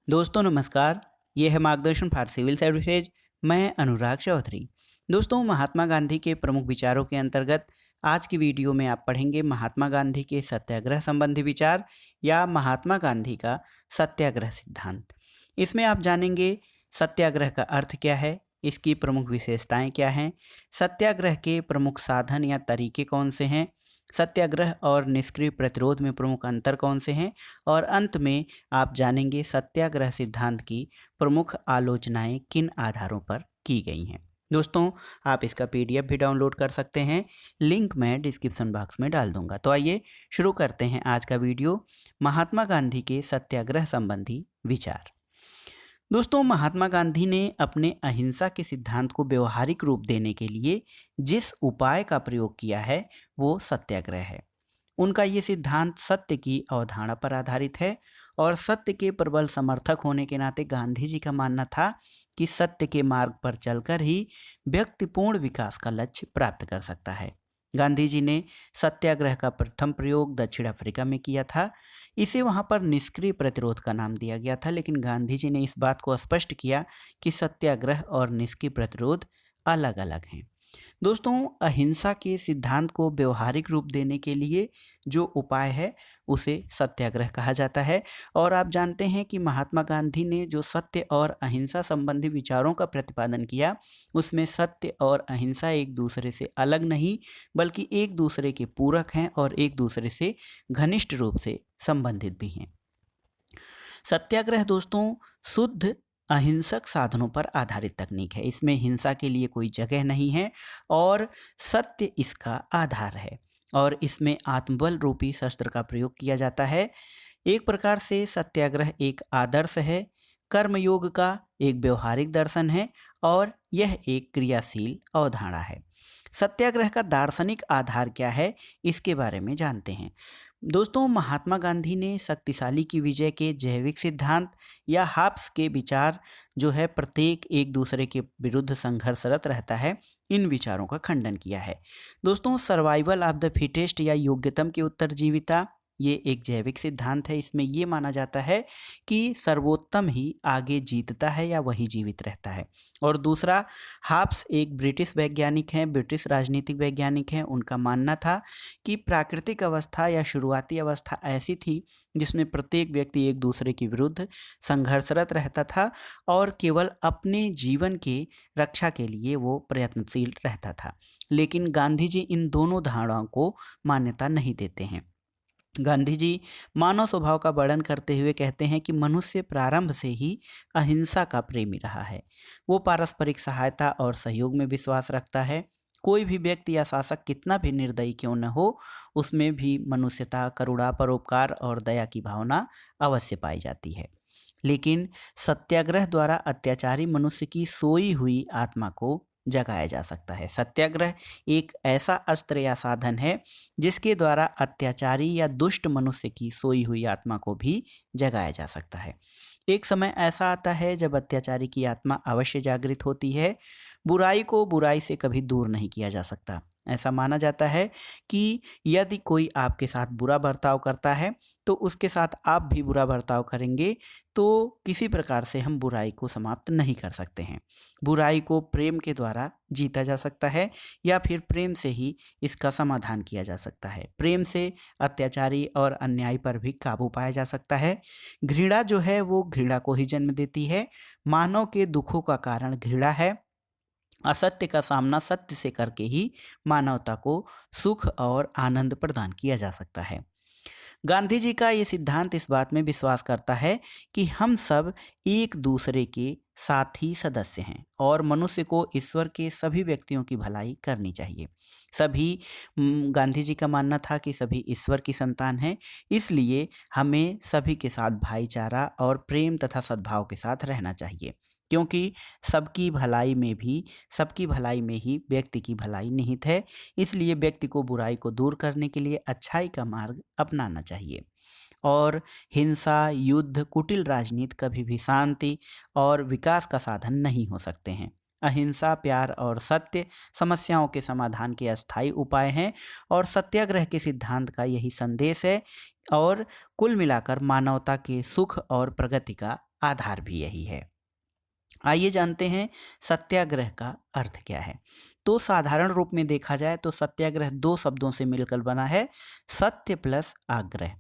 दोस्तों नमस्कार। ये है मार्गदर्शन फॉर सिविल सर्विसेज। मैं अनुराग चौधरी। दोस्तों, महात्मा गांधी के प्रमुख विचारों के अंतर्गत आज की वीडियो में आप पढ़ेंगे महात्मा गांधी के सत्याग्रह संबंधी विचार या महात्मा गांधी का सत्याग्रह सिद्धांत। इसमें आप जानेंगे सत्याग्रह का अर्थ क्या है, इसकी प्रमुख विशेषताएं क्या हैं, सत्याग्रह के प्रमुख साधन या तरीके कौन से हैं, सत्याग्रह और निष्क्रिय प्रतिरोध में प्रमुख अंतर कौन से हैं, और अंत में आप जानेंगे सत्याग्रह सिद्धांत की प्रमुख आलोचनाएं किन आधारों पर की गई हैं। दोस्तों, आप इसका पीडीएफ भी डाउनलोड कर सकते हैं, लिंक मैं डिस्क्रिप्शन बॉक्स में डाल दूंगा। तो आइए शुरू करते हैं आज का वीडियो, महात्मा गांधी के सत्याग्रह संबंधी विचार। दोस्तों, महात्मा गांधी ने अपने अहिंसा के सिद्धांत को व्यवहारिक रूप देने के लिए जिस उपाय का प्रयोग किया है वो सत्याग्रह है। उनका ये सिद्धांत सत्य की अवधारणा पर आधारित है और सत्य के प्रबल समर्थक होने के नाते गांधी जी का मानना था कि सत्य के मार्ग पर चलकर ही व्यक्ति पूर्ण विकास का लक्ष्य प्राप्त कर सकता है। गांधी जी ने सत्याग्रह का प्रथम प्रयोग दक्षिण अफ्रीका में किया था। इसे वहां पर निष्क्रिय प्रतिरोध का नाम दिया गया था, लेकिन गांधी जी ने इस बात को स्पष्ट किया कि सत्याग्रह और निष्क्रिय प्रतिरोध अलग अलग हैं। दोस्तों, अहिंसा के सिद्धांत को व्यवहारिक रूप देने के लिए जो उपाय है उसे सत्याग्रह कहा जाता है। और आप जानते हैं कि महात्मा गांधी ने जो सत्य और अहिंसा संबंधी विचारों का प्रतिपादन किया उसमें सत्य और अहिंसा एक दूसरे से अलग नहीं बल्कि एक दूसरे के पूरक हैं और एक दूसरे से घनिष्ठ रूप से संबंधित भी हैं। सत्याग्रह दोस्तों शुद्ध अहिंसक साधनों पर आधारित तकनीक है। इसमें हिंसा के लिए कोई जगह नहीं है और सत्य इसका आधार है और इसमें आत्मबल रूपी शस्त्र का प्रयोग किया जाता है। एक प्रकार से सत्याग्रह एक आदर्श है, कर्मयोग का एक व्यवहारिक दर्शन है और यह एक क्रियाशील अवधारणा है। सत्याग्रह का दार्शनिक आधार क्या है, इसके बारे में जानते हैं। दोस्तों, महात्मा गांधी ने शक्तिशाली की विजय के जैविक सिद्धांत या हाब्स के विचार जो है प्रत्येक एक दूसरे के विरुद्ध संघर्षरत रहता है, इन विचारों का खंडन किया है। दोस्तों, सर्वाइवल ऑफ द फिटेस्ट या योग्यतम की उत्तरजीविता ये एक जैविक सिद्धांत है। इसमें ये माना जाता है कि सर्वोत्तम ही आगे जीतता है या वही जीवित रहता है। और दूसरा, हाब्स एक ब्रिटिश वैज्ञानिक हैं, ब्रिटिश राजनीतिक वैज्ञानिक हैं। उनका मानना था कि प्राकृतिक अवस्था या शुरुआती अवस्था ऐसी थी जिसमें प्रत्येक व्यक्ति एक दूसरे के विरुद्ध संघर्षरत रहता था और केवल अपने जीवन के रक्षा के लिए वो प्रयत्नशील रहता था। लेकिन गांधी जी इन दोनों धारणाओं को मान्यता नहीं देते हैं। गांधी जी मानव स्वभाव का वर्णन करते हुए कहते हैं कि मनुष्य प्रारंभ से ही अहिंसा का प्रेमी रहा है। वो पारस्परिक सहायता और सहयोग में विश्वास रखता है। कोई भी व्यक्ति या शासक कितना भी निर्दयी क्यों न हो, उसमें भी मनुष्यता, करुणा, परोपकार और दया की भावना अवश्य पाई जाती है। लेकिन सत्याग्रह द्वारा अत्याचारी मनुष्य की सोई हुई आत्मा को जगाया जा सकता है। सत्याग्रह एक ऐसा अस्त्र या साधन है जिसके द्वारा अत्याचारी या दुष्ट मनुष्य की सोई हुई आत्मा को भी जगाया जा सकता है। एक समय ऐसा आता है जब अत्याचारी की आत्मा अवश्य जागृत होती है। बुराई को बुराई से कभी दूर नहीं किया जा सकता। ऐसा माना जाता है कि यदि कोई आपके साथ बुरा बर्ताव करता है तो उसके साथ आप भी बुरा बर्ताव करेंगे, तो किसी प्रकार से हम बुराई को समाप्त नहीं कर सकते हैं। बुराई को प्रेम के द्वारा जीता जा सकता है या फिर प्रेम से ही इसका समाधान किया जा सकता है। प्रेम से अत्याचारी और अन्याय पर भी काबू पाया जा सकता है। घृणा जो है वो घृणा को ही जन्म देती है। मानव के दुखों का कारण घृणा है। असत्य का सामना सत्य से करके ही मानवता को सुख और आनंद प्रदान किया जा सकता है। गांधी जी का ये सिद्धांत इस बात में विश्वास करता है कि हम सब एक दूसरे के साथी सदस्य हैं और मनुष्य को ईश्वर के सभी व्यक्तियों की भलाई करनी चाहिए। गांधी जी का मानना था कि सभी ईश्वर की संतान हैं, इसलिए हमें सभी के साथ भाईचारा और प्रेम तथा सद्भाव के साथ रहना चाहिए, क्योंकि सबकी भलाई में ही व्यक्ति की भलाई निहित है। इसलिए व्यक्ति को बुराई को दूर करने के लिए अच्छाई का मार्ग अपनाना चाहिए। और हिंसा, युद्ध, कुटिल राजनीति कभी भी शांति और विकास का साधन नहीं हो सकते हैं। अहिंसा, प्यार और सत्य समस्याओं के समाधान के अस्थायी उपाय हैं और सत्याग्रह के सिद्धांत का यही संदेश है और कुल मिलाकर मानवता के सुख और प्रगति का आधार भी यही है। आइए जानते हैं सत्याग्रह का अर्थ क्या है। तो साधारण रूप में देखा जाए तो सत्याग्रह दो शब्दों से मिलकर बना है, सत्य प्लस आग्रह।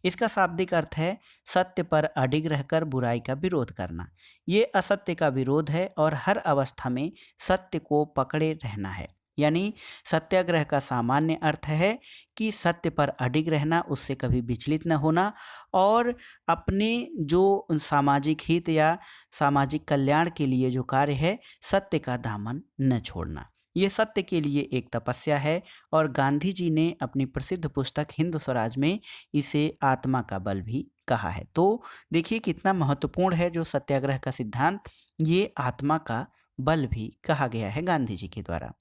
इसका शाब्दिक अर्थ है सत्य पर अडिग रहकर बुराई का विरोध करना। ये असत्य का विरोध है और हर अवस्था में सत्य को पकड़े रहना है। यानी सत्याग्रह का सामान्य अर्थ है कि सत्य पर अडिग रहना, उससे कभी विचलित न होना और अपने जो सामाजिक हित या सामाजिक कल्याण के लिए जो कार्य है, सत्य का दामन न छोड़ना। ये सत्य के लिए एक तपस्या है और गांधी जी ने अपनी प्रसिद्ध पुस्तक हिंद स्वराज में इसे आत्मा का बल भी कहा है। तो देखिए कितना महत्वपूर्ण है जो सत्याग्रह का सिद्धांत, ये आत्मा का बल भी कहा गया है गांधी जी के द्वारा।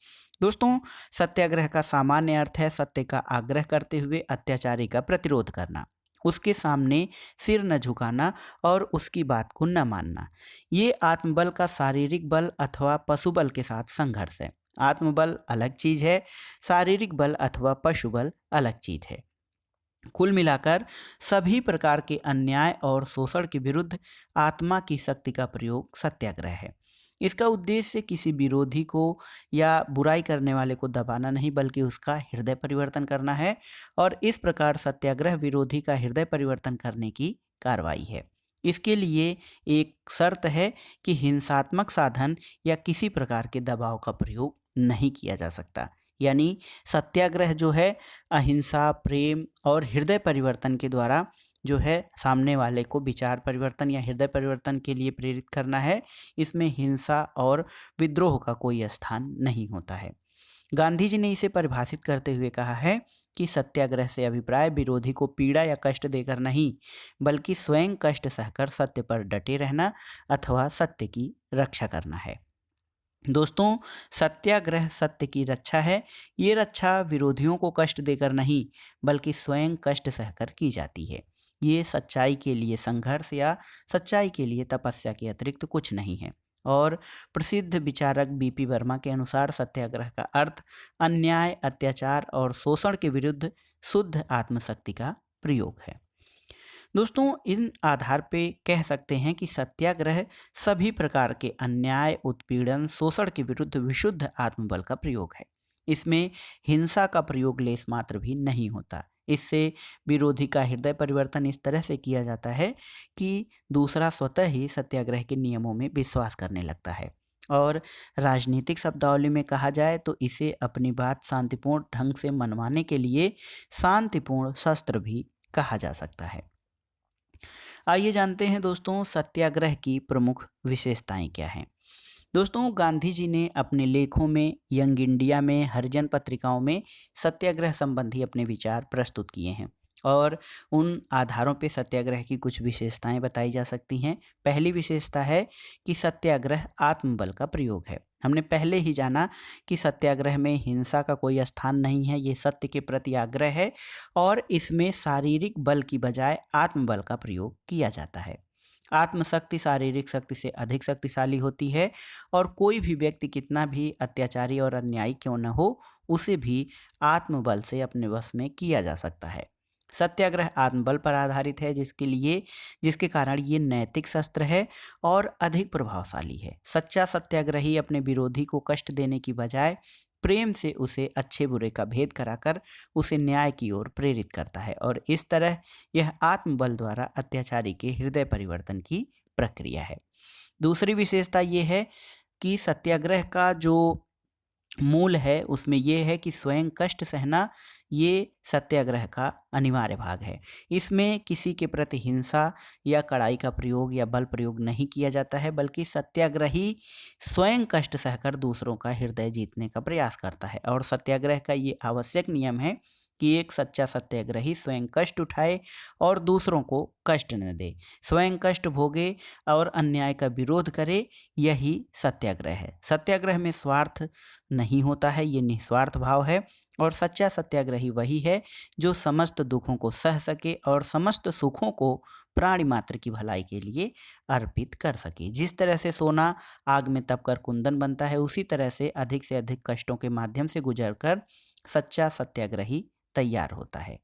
दोस्तों, सत्याग्रह का सामान्य अर्थ है सत्य का आग्रह करते हुए अत्याचारी का प्रतिरोध करना, उसके सामने सिर न झुकाना और उसकी बात को न मानना। ये आत्मबल का शारीरिक बल अथवा पशु बल के साथ संघर्ष है। आत्मबल अलग चीज है, शारीरिक बल अथवा पशु बल अलग चीज है। कुल मिलाकर सभी प्रकार के अन्याय और शोषण के विरुद्ध आत्मा की शक्ति का प्रयोग सत्याग्रह है। इसका उद्देश्य किसी विरोधी को या बुराई करने वाले को दबाना नहीं, बल्कि उसका हृदय परिवर्तन करना है और इस प्रकार सत्याग्रह विरोधी का हृदय परिवर्तन करने की कार्रवाई है। इसके लिए एक शर्त है कि हिंसात्मक साधन या किसी प्रकार के दबाव का प्रयोग नहीं किया जा सकता। यानी सत्याग्रह जो है अहिंसा, प्रेम और हृदय परिवर्तन के द्वारा जो है सामने वाले को विचार परिवर्तन या हृदय परिवर्तन के लिए प्रेरित करना है। इसमें हिंसा और विद्रोह का कोई स्थान नहीं होता है। गांधी जी ने इसे परिभाषित करते हुए कहा है कि सत्याग्रह से अभिप्राय विरोधी को पीड़ा या कष्ट देकर नहीं, बल्कि स्वयं कष्ट सहकर सत्य पर डटे रहना अथवा सत्य की रक्षा करना है। दोस्तों, सत्याग्रह सत्य की रक्षा है। ये रक्षा विरोधियों को कष्ट देकर नहीं, बल्कि स्वयं कष्ट सहकर की जाती है। ये सच्चाई के लिए संघर्ष या सच्चाई के लिए तपस्या के अतिरिक्त कुछ नहीं है। और प्रसिद्ध विचारक बीपी वर्मा के अनुसार सत्याग्रह का अर्थ अन्याय, अत्याचार और शोषण के विरुद्ध शुद्ध आत्मशक्ति का प्रयोग है। दोस्तों, इन आधार पे कह सकते हैं कि सत्याग्रह सभी प्रकार के अन्याय, उत्पीड़न, शोषण के विरुद्ध विशुद्ध आत्मबल का प्रयोग है। इसमें हिंसा का प्रयोग लेस मात्र भी नहीं होता। इससे विरोधी का हृदय परिवर्तन इस तरह से किया जाता है कि दूसरा स्वतः ही सत्याग्रह के नियमों में विश्वास करने लगता है। और राजनीतिक शब्दावली में कहा जाए तो इसे अपनी बात शांतिपूर्ण ढंग से मनवाने के लिए शांतिपूर्ण शस्त्र भी कहा जा सकता है। आइए जानते हैं दोस्तों सत्याग्रह की प्रमुख विशेषताएं क्या हैं। दोस्तों, गांधी जी ने अपने लेखों में, यंग इंडिया में, हरिजन पत्रिकाओं में सत्याग्रह संबंधी अपने विचार प्रस्तुत किए हैं और उन आधारों पे सत्याग्रह की कुछ विशेषताएं बताई जा सकती हैं। पहली विशेषता है कि सत्याग्रह आत्मबल का प्रयोग है। हमने पहले ही जाना कि सत्याग्रह में हिंसा का कोई स्थान नहीं है, ये सत्य के प्रति आग्रह है और इसमें शारीरिक बल की बजाय आत्मबल का प्रयोग किया जाता है। आत्मशक्ति शारीरिक शक्ति से अधिक शक्तिशाली होती है और कोई भी व्यक्ति कितना भी अत्याचारी और अन्यायी क्यों न हो, उसे भी आत्मबल से अपने वश में किया जा सकता है। सत्याग्रह आत्मबल पर आधारित है, जिसके कारण ये नैतिक शस्त्र है और अधिक प्रभावशाली है। सच्चा सत्याग्रही अपने विरोधी को कष्ट देने की बजाय प्रेम से उसे अच्छे बुरे का भेद कराकर उसे न्याय की ओर प्रेरित करता है और इस तरह यह आत्मबल द्वारा अत्याचारी के हृदय परिवर्तन की प्रक्रिया है। दूसरी विशेषता ये है कि सत्याग्रह का जो मूल है उसमें यह है कि स्वयं कष्ट सहना ये सत्याग्रह का अनिवार्य भाग है। इसमें किसी के प्रति हिंसा या कड़ाई का प्रयोग या बल प्रयोग नहीं किया जाता है, बल्कि सत्याग्रही स्वयं कष्ट सहकर दूसरों का हृदय जीतने का प्रयास करता है। और सत्याग्रह का ये आवश्यक नियम है कि एक सच्चा सत्याग्रही स्वयं कष्ट उठाए और दूसरों को कष्ट न दे, स्वयं कष्ट भोगे और अन्याय का विरोध करे। यही सत्याग्रह है। सत्याग्रह में स्वार्थ नहीं होता है, ये निस्वार्थ भाव है और सच्चा सत्याग्रही वही है जो समस्त दुखों को सह सके और समस्त सुखों को प्राणी मात्र की भलाई के लिए अर्पित कर सके। जिस तरह से सोना आग में तपकर कुंदन बनता है, उसी तरह से अधिक कष्टों के माध्यम से गुजरकर सच्चा सत्याग्रही तैयार होता है।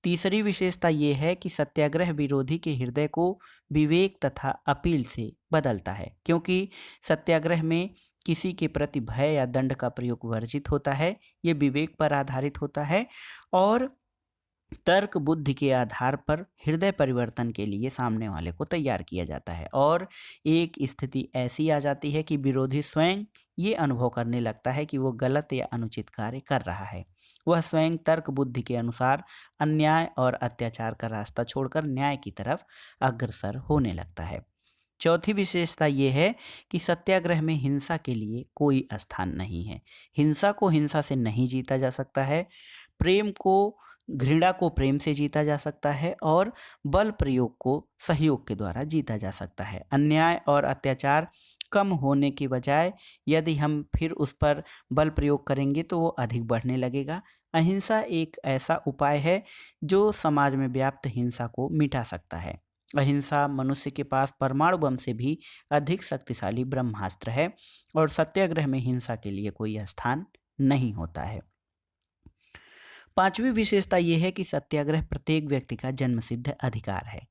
तीसरी विशेषता ये है कि सत्याग्रह विरोधी के हृदय को विवेक तथा अपील से बदलता है, क्योंकि सत्याग्रह में किसी के प्रति भय या दंड का प्रयोग वर्जित होता है। ये विवेक पर आधारित होता है और तर्क बुद्धि के आधार पर हृदय परिवर्तन के लिए सामने वाले को तैयार किया जाता है। और एक स्थिति ऐसी आ जाती है कि विरोधी स्वयं ये अनुभव करने लगता है कि वो गलत या अनुचित कार्य कर रहा है। वह स्वयं तर्क बुद्धि के अनुसार अन्याय और अत्याचार का रास्ता छोड़कर न्याय की तरफ अग्रसर होने लगता है। चौथी विशेषता ये है कि सत्याग्रह में हिंसा के लिए कोई स्थान नहीं है। हिंसा को हिंसा से नहीं जीता जा सकता है। प्रेम को घृणा को प्रेम से जीता जा सकता है और बल प्रयोग को सहयोग के द्वारा जीता जा सकता है। अन्याय और अत्याचार कम होने के बजाय यदि हम फिर उस पर बल प्रयोग करेंगे तो वो अधिक बढ़ने लगेगा। अहिंसा एक ऐसा उपाय है जो समाज में व्याप्त हिंसा को मिटा सकता है। अहिंसा मनुष्य के पास परमाणु बम से भी अधिक शक्तिशाली ब्रह्मास्त्र है और सत्याग्रह में हिंसा के लिए कोई स्थान नहीं होता है। पांचवी विशेषता यह है कि सत्याग्रह प्रत्येक व्यक्ति का जन्मसिद्ध अधिकार है।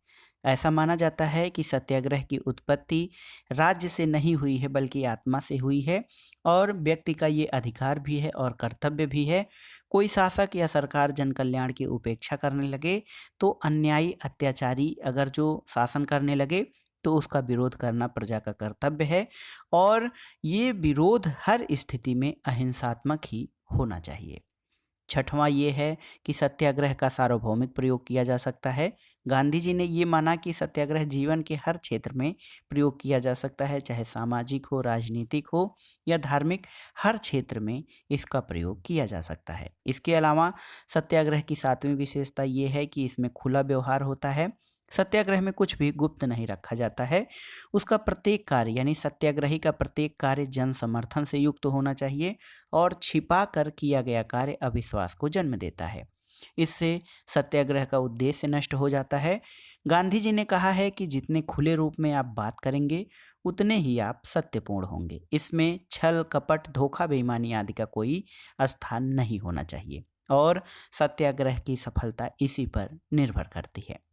ऐसा माना जाता है कि सत्याग्रह की उत्पत्ति राज्य से नहीं हुई है बल्कि आत्मा से हुई है और व्यक्ति का ये अधिकार भी है और कर्तव्य भी है। कोई शासक या सरकार जन कल्याण की उपेक्षा करने लगे तो अन्यायी अत्याचारी अगर जो शासन करने लगे तो उसका विरोध करना प्रजा का कर्तव्य है और ये विरोध हर स्थिति में अहिंसात्मक ही होना चाहिए। छठवां ये है कि सत्याग्रह का सार्वभौमिक प्रयोग किया जा सकता है। गांधी जी ने ये माना कि सत्याग्रह जीवन के हर क्षेत्र में प्रयोग किया जा सकता है, चाहे सामाजिक हो, राजनीतिक हो या धार्मिक, हर क्षेत्र में इसका प्रयोग किया जा सकता है। इसके अलावा सत्याग्रह की सातवीं विशेषता ये है कि इसमें खुला व्यवहार होता है। सत्याग्रह में कुछ भी गुप्त नहीं रखा जाता है। उसका प्रत्येक कार्य यानी सत्याग्रही का प्रत्येक कार्य जन समर्थन से युक्त होना चाहिए और छिपा कर किया गया कार्य अविश्वास को जन्म देता है। इससे सत्याग्रह का उद्देश्य नष्ट हो जाता है। गांधी जी ने कहा है कि जितने खुले रूप में आप बात करेंगे उतने ही आप सत्यपूर्ण होंगे। इसमें छल कपट धोखा बेईमानी आदि का कोई स्थान नहीं होना चाहिए और सत्याग्रह की सफलता इसी पर निर्भर करती है।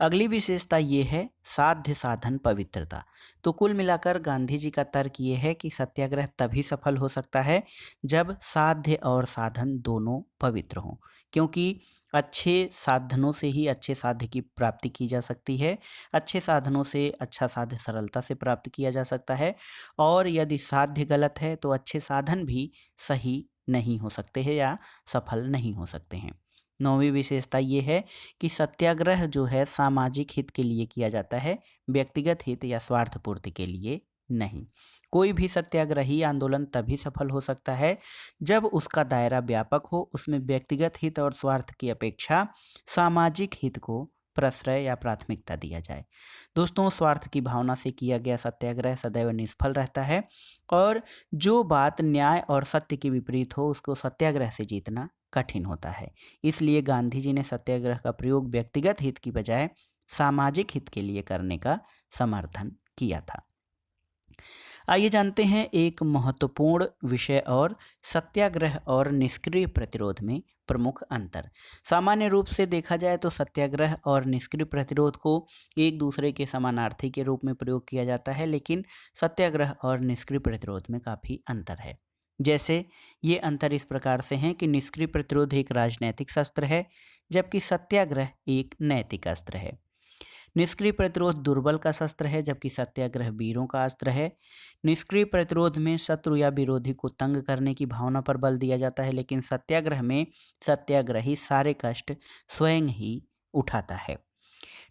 अगली विशेषता ये है साध्य साधन पवित्रता। तो कुल मिलाकर गांधी जी का तर्क ये है कि सत्याग्रह तभी सफल हो सकता है जब साध्य और साधन दोनों पवित्र हों, क्योंकि अच्छे साधनों से ही अच्छे साध्य की प्राप्ति की जा सकती है। अच्छे साधनों से अच्छा साध्य सरलता से प्राप्त किया जा सकता है और यदि साध्य गलत है तो अच्छे साधन भी सही नहीं हो सकते हैं या सफल नहीं हो सकते हैं। नौवीं विशेषता ये है कि सत्याग्रह जो है सामाजिक हित के लिए किया जाता है, व्यक्तिगत हित या स्वार्थ पूर्ति के लिए नहीं। कोई भी सत्याग्रही आंदोलन तभी सफल हो सकता है जब उसका दायरा व्यापक हो, उसमें व्यक्तिगत हित और स्वार्थ की अपेक्षा सामाजिक हित को प्रश्रय या प्राथमिकता दिया जाए। दोस्तों, स्वार्थ की भावना से किया गया सत्याग्रह सदैव निष्फल रहता है और जो बात न्याय और सत्य के विपरीत हो उसको सत्याग्रह से जीतना कठिन होता है। इसलिए गांधी जी ने सत्याग्रह का प्रयोग व्यक्तिगत हित की बजाय सामाजिक हित के लिए करने का समर्थन किया था। आइए जानते हैं एक महत्वपूर्ण विषय और सत्याग्रह और निष्क्रिय प्रतिरोध में प्रमुख अंतर। सामान्य रूप से देखा जाए तो सत्याग्रह और निष्क्रिय प्रतिरोध को एक दूसरे के समानार्थी के रूप में प्रयोग किया जाता है, लेकिन सत्याग्रह और निष्क्रिय प्रतिरोध में काफ़ी अंतर है। जैसे ये अंतर इस प्रकार से हैं कि निष्क्रिय प्रतिरोध एक राजनैतिक शस्त्र है जबकि सत्याग्रह एक नैतिक अस्त्र है। निष्क्रिय प्रतिरोध दुर्बल का शस्त्र है जबकि सत्याग्रह वीरों का अस्त्र है। निष्क्रिय प्रतिरोध में शत्रु या विरोधी को तंग करने की भावना पर बल दिया जाता है, लेकिन सत्याग्रह में सत्याग्रही सारे कष्ट स्वयं ही उठाता है।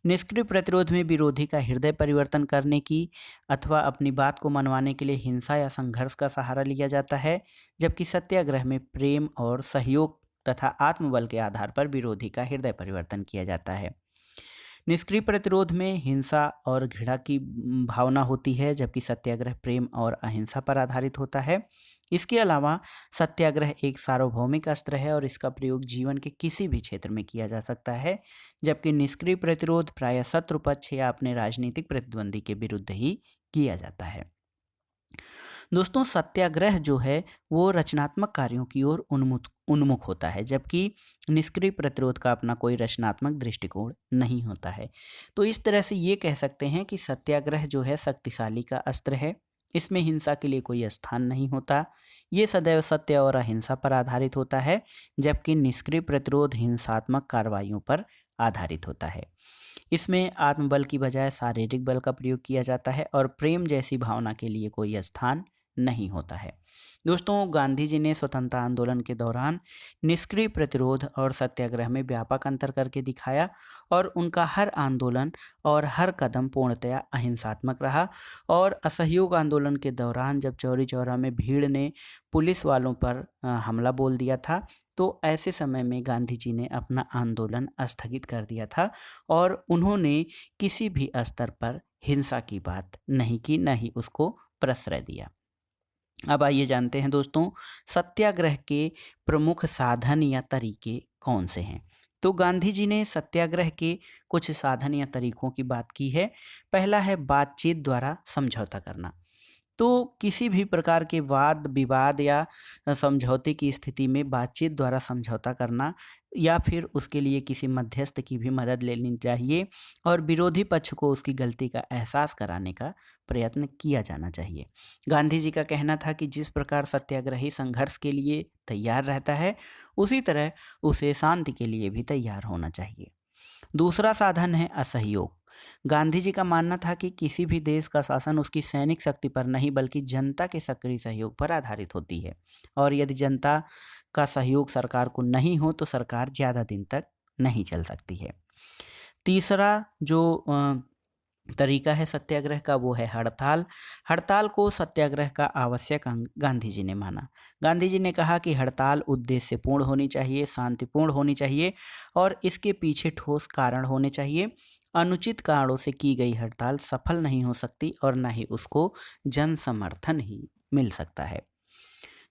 निष्क्रिय प्रतिरोध में विरोधी का हृदय परिवर्तन करने की अथवा अपनी बात को मनवाने के लिए हिंसा या संघर्ष का सहारा लिया जाता है, जबकि सत्याग्रह में प्रेम और सहयोग तथा आत्मबल के आधार पर विरोधी का हृदय परिवर्तन किया जाता है। निष्क्रिय प्रतिरोध में हिंसा और घृणा की भावना होती है जबकि सत्याग्रह प्रेम और अहिंसा पर आधारित होता है। इसके अलावा सत्याग्रह एक सार्वभौमिक अस्त्र है और इसका प्रयोग जीवन के किसी भी क्षेत्र में किया जा सकता है, जबकि निष्क्रिय प्रतिरोध प्रायः शत्रु पक्ष या अपने राजनीतिक प्रतिद्वंदी के विरुद्ध ही किया जाता है। दोस्तों सत्याग्रह जो है वो रचनात्मक कार्यों की ओर उन्मुख होता है, जबकि निष्क्रिय प्रतिरोध का अपना कोई रचनात्मक दृष्टिकोण नहीं होता है। तो इस तरह से ये कह सकते हैं कि सत्याग्रह जो है शक्तिशाली का अस्त्र है। इसमें हिंसा के लिए कोई स्थान नहीं होता। ये सदैव सत्य और अहिंसा पर आधारित होता है, जबकि निष्क्रिय प्रतिरोध हिंसात्मक कार्रवाइयों पर आधारित होता है। इसमें आत्मबल की बजाय शारीरिक बल का प्रयोग किया जाता है और प्रेम जैसी भावना के लिए कोई स्थान नहीं होता है। दोस्तों गांधी जी ने स्वतंत्रता आंदोलन के दौरान निष्क्रिय प्रतिरोध और सत्याग्रह में व्यापक अंतर करके दिखाया और उनका हर आंदोलन और हर कदम पूर्णतया अहिंसात्मक रहा। और असहयोग आंदोलन के दौरान जब चौरी चौरा में भीड़ ने पुलिस वालों पर हमला बोल दिया था, तो ऐसे समय में गांधी जी ने अपना आंदोलन स्थगित कर दिया था और उन्होंने किसी भी स्तर पर हिंसा की बात नहीं की, न ही उसको प्रश्रय दिया। अब आइए जानते हैं दोस्तों सत्याग्रह के प्रमुख साधन या तरीके कौन से हैं। तो गांधी जी ने सत्याग्रह के कुछ साधन या तरीकों की बात की है। पहला है बातचीत द्वारा समझौता करना। तो किसी भी प्रकार के वाद विवाद या समझौते की स्थिति में बातचीत द्वारा समझौता करना या फिर उसके लिए किसी मध्यस्थ की भी मदद लेनी चाहिए और विरोधी पक्ष को उसकी गलती का एहसास कराने का प्रयत्न किया जाना चाहिए। गांधी जी का कहना था कि जिस प्रकार सत्याग्रही संघर्ष के लिए तैयार रहता है, उसी तरह उसे शांति के लिए भी तैयार होना चाहिए। दूसरा साधन है असहयोग। गांधी जी का मानना था कि किसी भी देश का शासन उसकी सैनिक शक्ति पर नहीं बल्कि जनता के सक्रिय सहयोग पर आधारित होती है, और यदि जनता का सहयोग सरकार को नहीं हो तो सरकार ज़्यादा दिन तक नहीं चल सकती है। तीसरा जो तरीका है सत्याग्रह का वो है हड़ताल। हड़ताल को सत्याग्रह का आवश्यक अंग गांधी जी ने माना। गांधी जी ने कहा कि हड़ताल उद्देश्यपूर्ण होनी चाहिए, शांतिपूर्ण होनी चाहिए और इसके पीछे ठोस कारण होने चाहिए। अनुचित कारणों से की गई हड़ताल सफल नहीं हो सकती और न ही उसको जन समर्थन ही मिल सकता है।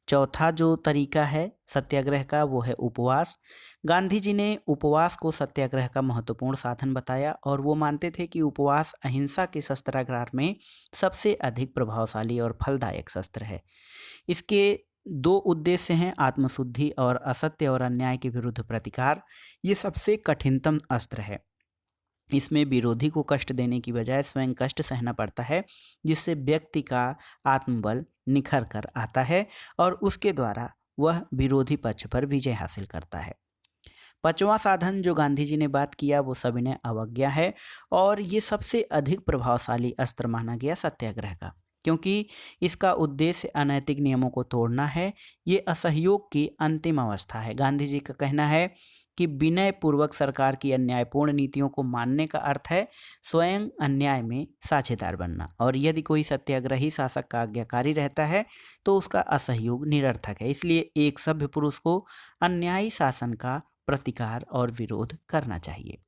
चौथा जो तरीका है सत्याग्रह का वो है उपवास। गांधी जी ने उपवास को सत्याग्रह का महत्वपूर्ण साधन बताया और वो मानते थे कि उपवास अहिंसा के शस्त्रागार में सबसे अधिक प्रभावशाली और फलदायक शस्त्र है। इसके दो उद्देश्य हैं, आत्मशुद्धि और असत्य और अन्याय के विरुद्ध प्रतिकार। ये सबसे कठिनतम अस्त्र है। इसमें विरोधी को कष्ट देने की बजाय स्वयं कष्ट सहना पड़ता है, जिससे व्यक्ति का आत्मबल निखर कर आता है और उसके द्वारा वह विरोधी पक्ष पर विजय हासिल करता है। पांचवा साधन जो गांधी जी ने बात किया वो सविनय अवज्ञा है और ये सबसे अधिक प्रभावशाली अस्त्र माना गया सत्याग्रह का, क्योंकि इसका उद्देश्य अनैतिक नियमों को तोड़ना है। ये असहयोग की अंतिम अवस्था है। गांधी जी का कहना है कि विनय पूर्वक सरकार की अन्यायपूर्ण नीतियों को मानने का अर्थ है स्वयं अन्याय में साझेदार बनना, और यदि कोई सत्याग्रही शासक का आज्ञाकारी रहता है तो उसका असहयोग निरर्थक है। इसलिए एक सभ्य पुरुष को अन्यायी शासन का प्रतिकार और विरोध करना चाहिए।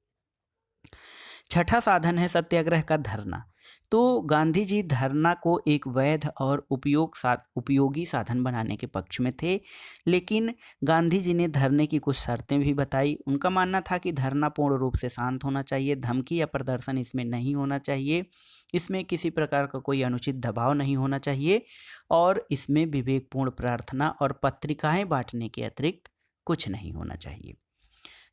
छठा साधन है सत्याग्रह का धरना। तो गांधी जी धरना को एक वैध और उपयोगी साधन बनाने के पक्ष में थे, लेकिन गांधी जी ने धरने की कुछ शर्तें भी बताई। उनका मानना था कि धरना पूर्ण रूप से शांत होना चाहिए, धमकी या प्रदर्शन इसमें नहीं होना चाहिए, इसमें किसी प्रकार का कोई अनुचित दबाव नहीं होना चाहिए और इसमें विवेकपूर्ण प्रार्थना और पत्रिकाएं बांटने के अतिरिक्त कुछ नहीं होना चाहिए।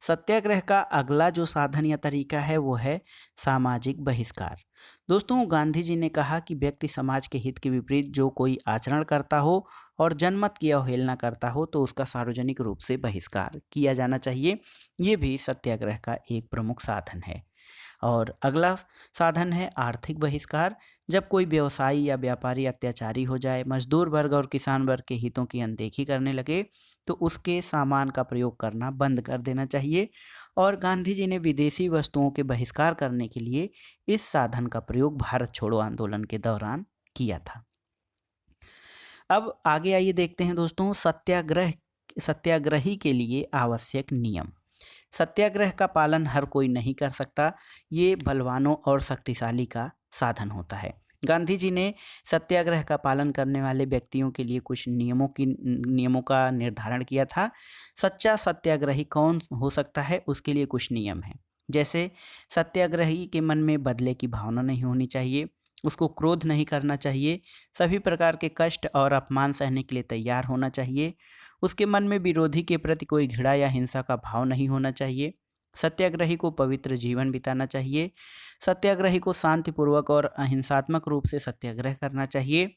सत्याग्रह का अगला जो साधन या तरीका है वो है सामाजिक बहिष्कार। दोस्तों गांधी जी ने कहा कि व्यक्ति समाज के हित के विपरीत जो कोई आचरण करता हो और जनमत की अवहेलना करता हो तो उसका सार्वजनिक रूप से बहिष्कार किया जाना चाहिए। ये भी सत्याग्रह का एक प्रमुख साधन है। और अगला साधन है आर्थिक बहिष्कार। जब कोई व्यवसायी या व्यापारी अत्याचारी हो जाए, मजदूर वर्ग और किसान वर्ग के हितों की अनदेखी करने लगे, तो उसके सामान का प्रयोग करना बंद कर देना चाहिए। और गांधी जी ने विदेशी वस्तुओं के बहिष्कार करने के लिए इस साधन का प्रयोग भारत छोड़ो आंदोलन के दौरान किया था। अब आगे आइए देखते हैं दोस्तों सत्याग्रही के लिए आवश्यक नियम। सत्याग्रह का पालन हर कोई नहीं कर सकता, ये बलवानों और शक्तिशाली का साधन होता है। गांधी जी ने सत्याग्रह का पालन करने वाले व्यक्तियों के लिए कुछ नियमों का निर्धारण किया था। सच्चा सत्याग्रही कौन हो सकता है उसके लिए कुछ नियम हैं। जैसे सत्याग्रही के मन में बदले की भावना नहीं होनी चाहिए, उसको क्रोध नहीं करना चाहिए, सभी प्रकार के कष्ट और अपमान सहने के लिए तैयार होना चाहिए। उसके मन में विरोधी के प्रति कोई घृणा या हिंसा का भाव नहीं होना चाहिए। सत्याग्रही को पवित्र जीवन बिताना चाहिए। सत्याग्रही को शांतिपूर्वक और अहिंसात्मक रूप से सत्याग्रह करना चाहिए।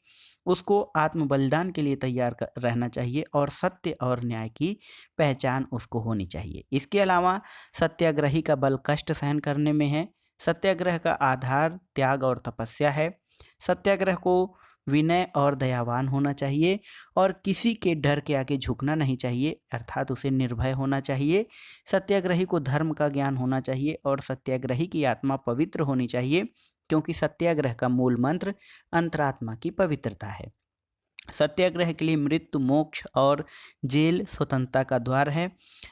उसको आत्म बलिदान के लिए तैयार रहना चाहिए और सत्य और न्याय की पहचान उसको होनी चाहिए। इसके अलावा सत्याग्रही का बल कष्ट सहन करने में है। सत्याग्रह का आधार त्याग और तपस्या है। सत्याग्रह को विनय और दयावान होना चाहिए और किसी के डर के आगे झुकना नहीं चाहिए, अर्थात उसे निर्भय होना चाहिए। सत्याग्रही को धर्म का ज्ञान होना चाहिए और सत्याग्रही की आत्मा पवित्र होनी चाहिए, क्योंकि सत्याग्रह का मूल मंत्र अंतरात्मा की पवित्रता है। सत्याग्रह के लिए मृत्यु, मोक्ष और जेल स्वतंत्रता का द्वार है।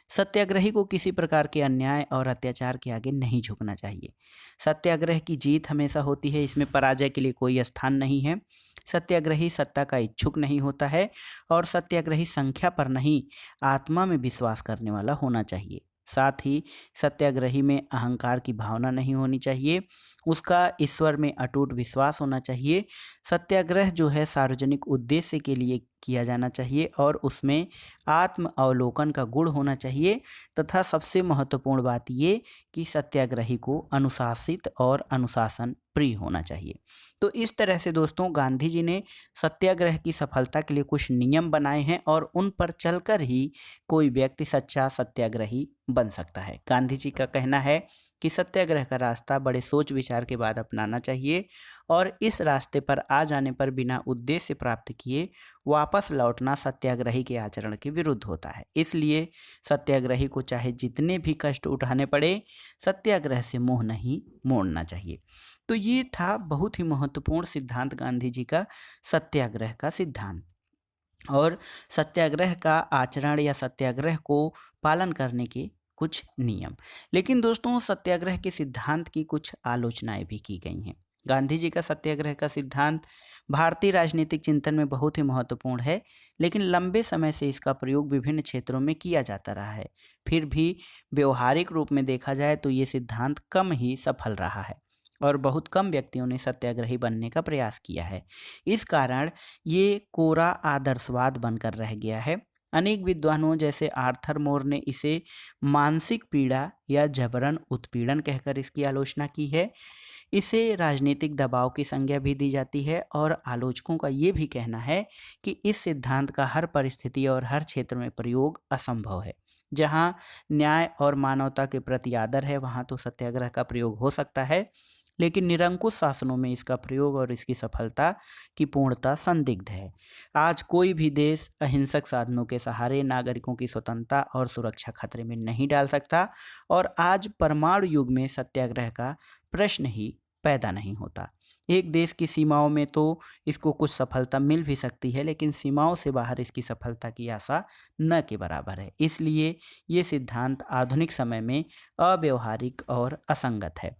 सत्याग्रही को किसी प्रकार के अन्याय और अत्याचार के आगे नहीं झुकना चाहिए। सत्याग्रह की जीत हमेशा होती है, इसमें पराजय के लिए कोई स्थान नहीं है। सत्याग्रही सत्ता का इच्छुक नहीं होता है और सत्याग्रही संख्या पर नहीं, आत्मा में विश्वास करने वाला होना चाहिए। साथ ही सत्याग्रही में अहंकार की भावना नहीं होनी चाहिए, उसका ईश्वर में अटूट विश्वास होना चाहिए। सत्याग्रह जो है सार्वजनिक उद्देश्य के लिए किया जाना चाहिए और उसमें आत्म अवलोकन का गुण होना चाहिए, तथा सबसे महत्वपूर्ण बात ये कि सत्याग्रही को अनुशासित और अनुशासन प्रिय होना चाहिए। तो इस तरह से दोस्तों गांधी जी ने सत्याग्रह की सफलता के लिए कुछ नियम बनाए हैं और उन पर चलकर ही कोई व्यक्ति सच्चा सत्याग्रही बन सकता है। गांधी जी का कहना है कि सत्याग्रह का रास्ता बड़े सोच विचार के बाद अपनाना चाहिए और इस रास्ते पर आ जाने पर बिना उद्देश्य प्राप्त किए वापस लौटना सत्याग्रही के आचरण के विरुद्ध होता है। इसलिए सत्याग्रही को चाहे जितने भी कष्ट उठाने पड़े, सत्याग्रह से मुंह नहीं मोड़ना चाहिए। तो ये था बहुत ही महत्वपूर्ण सिद्धांत गांधी जी का, सत्याग्रह का सिद्धांत और सत्याग्रह का आचरण या सत्याग्रह को पालन करने के कुछ नियम। लेकिन दोस्तों सत्याग्रह के सिद्धांत की कुछ आलोचनाएं भी की गई हैं। गांधी जी का सत्याग्रह का सिद्धांत भारतीय राजनीतिक चिंतन में बहुत ही महत्वपूर्ण है, लेकिन लंबे समय से इसका प्रयोग विभिन्न क्षेत्रों में किया जाता रहा है। फिर भी व्यवहारिक रूप में देखा जाए तो ये सिद्धांत कम ही सफल रहा है और बहुत कम व्यक्तियों ने सत्याग्रही बनने का प्रयास किया है। इस कारण ये कोरा आदर्शवाद बनकर रह गया है। अनेक विद्वानों जैसे आर्थर मोर ने इसे मानसिक पीड़ा या जबरन उत्पीड़न कहकर इसकी आलोचना की है। इसे राजनीतिक दबाव की संज्ञा भी दी जाती है और आलोचकों का ये भी कहना है कि इस सिद्धांत का हर परिस्थिति और हर क्षेत्र में प्रयोग असंभव है। जहाँ न्याय और मानवता के प्रति आदर है, वहाँ तो सत्याग्रह का प्रयोग हो सकता है, लेकिन निरंकुश शासनों में इसका प्रयोग और इसकी सफलता की पूर्णता संदिग्ध है। आज कोई भी देश अहिंसक साधनों के सहारे नागरिकों की स्वतंत्रता और सुरक्षा खतरे में नहीं डाल सकता और आज परमाणु युग में सत्याग्रह का प्रश्न ही पैदा नहीं होता। एक देश की सीमाओं में तो इसको कुछ सफलता मिल भी सकती है, लेकिन सीमाओं से बाहर इसकी सफलता की आशा न के बराबर है। इसलिए ये सिद्धांत आधुनिक समय में अव्यवहारिक और असंगत है।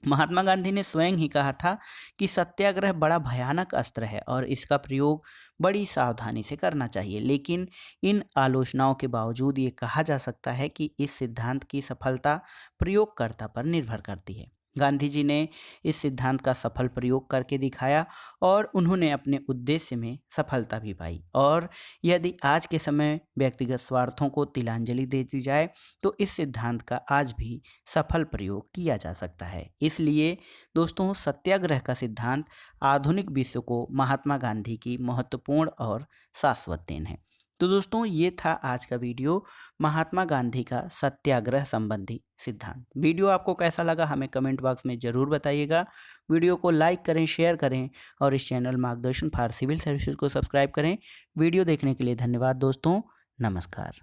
महात्मा गांधी ने स्वयं ही कहा था कि सत्याग्रह बड़ा भयानक अस्त्र है और इसका प्रयोग बड़ी सावधानी से करना चाहिए। लेकिन इन आलोचनाओं के बावजूद ये कहा जा सकता है कि इस सिद्धांत की सफलता प्रयोगकर्ता पर निर्भर करती है। गांधी जी ने इस सिद्धांत का सफल प्रयोग करके दिखाया और उन्होंने अपने उद्देश्य में सफलता भी पाई। और यदि आज के समय व्यक्तिगत स्वार्थों को तिलांजलि दे दी जाए तो इस सिद्धांत का आज भी सफल प्रयोग किया जा सकता है। इसलिए दोस्तों सत्याग्रह का सिद्धांत आधुनिक विश्व को महात्मा गांधी की महत्वपूर्ण और शाश्वत देन है। तो दोस्तों ये था आज का वीडियो, महात्मा गांधी का सत्याग्रह संबंधी सिद्धांत। वीडियो आपको कैसा लगा हमें कमेंट बॉक्स में ज़रूर बताइएगा। वीडियो को लाइक करें, शेयर करें और इस चैनल मार्गदर्शन फॉर सिविल सर्विसेज को सब्सक्राइब करें। वीडियो देखने के लिए धन्यवाद दोस्तों, नमस्कार।